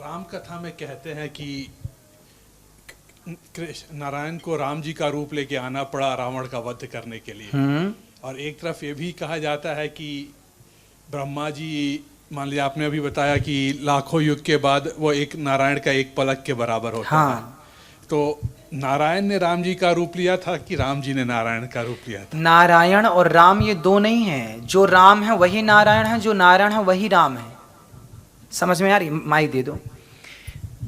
राम कथा में कहते हैं कि नारायण को राम जी का रूप लेके आना पड़ा रावण का वध करने के लिए। और एक तरफ ये भी कहा जाता है कि ब्रह्मा जी, मान लिया आपने अभी बताया कि लाखों युग के बाद वो एक नारायण का एक पलक के बराबर होता है। तो नारायण ने राम जी का रूप लिया था कि राम जी ने नारायण का रूप लिया था? नारायण और राम ये दो नहीं है। जो राम है वही नारायण है, जो नारायण है वही राम है। समझ में आ रही? माइक दे दो।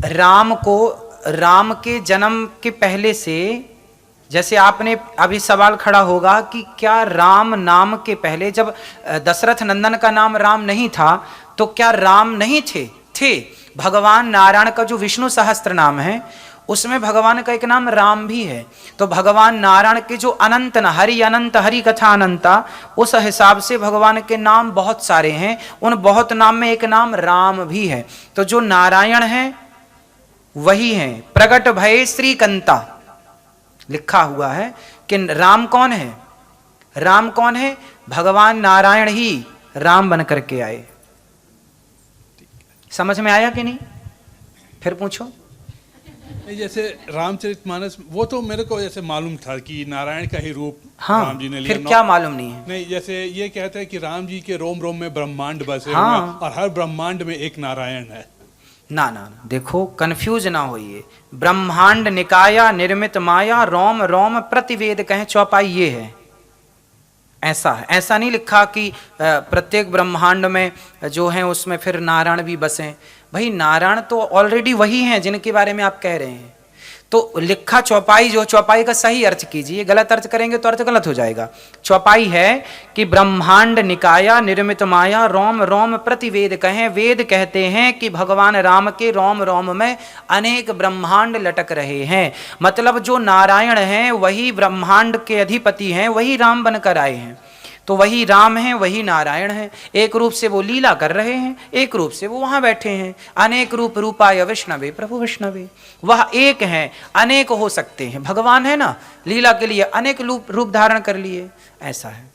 राम के जन्म के पहले से, जैसे आपने अभी सवाल खड़ा होगा कि क्या राम नाम के पहले, जब दशरथ नंदन का नाम राम नहीं था तो क्या राम नहीं थे? भगवान नारायण का जो विष्णु सहस्त्र नाम है उसमें भगवान का एक नाम राम भी है। तो भगवान नारायण के जो अनंत न हरि अनंत हरि कथा अनंता, उस हिसाब से भगवान के नाम बहुत सारे हैं। उन बहुत नाम में एक नाम राम भी है। तो जो नारायण है वही है। प्रगट भय श्रीकंता लिखा हुआ है कि राम कौन है? राम कौन है? भगवान नारायण ही राम बन करके आए। समझ में आया कि नहीं? फिर पूछो। जैसे रामचरितमानस, वो तो मेरे को जैसे मालूम था कि नारायण का ही रूप राम जी ने लिया। फिर क्या मालूम नहीं है? नहीं, जैसे ये कहते हैं कि राम जी के रोम रोम में ब्रह्मांड बसे हुए हैं और हर ब्रह्मांड में एक नारायण है। ना, देखो कंफ्यूज ना होइए। ब्रह्मांड निकाया निर्मित माया, रोम रोम प्रतिवेद कहें चौपाई, ये है। ऐसा है, ऐसा नहीं लिखा कि प्रत्येक ब्रह्मांड में जो है उसमें फिर नारायण भी बसे। भाई नारायण तो ऑलरेडी वही हैं जिनके बारे में आप कह रहे हैं। तो लिखा चौपाई, जो चौपाई का सही अर्थ कीजिए, गलत अर्थ करेंगे तो अर्थ गलत हो जाएगा। चौपाई है कि ब्रह्मांड निकाया निर्मित माया, रोम रोम प्रतिवेद कहें। वेद कहते हैं कि भगवान राम के रोम रोम में अनेक ब्रह्मांड लटक रहे हैं। मतलब जो नारायण हैं वही ब्रह्मांड के अधिपति हैं, वही राम बनकर आए हैं। तो वही राम है, वही नारायण है। एक रूप से वो लीला कर रहे हैं, एक रूप से वो वहां बैठे हैं। अनेक रूप रूपाय विष्णवे प्रभु विष्णवे, वह एक है, अनेक हो सकते हैं। भगवान है ना, लीला के लिए अनेक रूप धारण कर लिए, ऐसा है।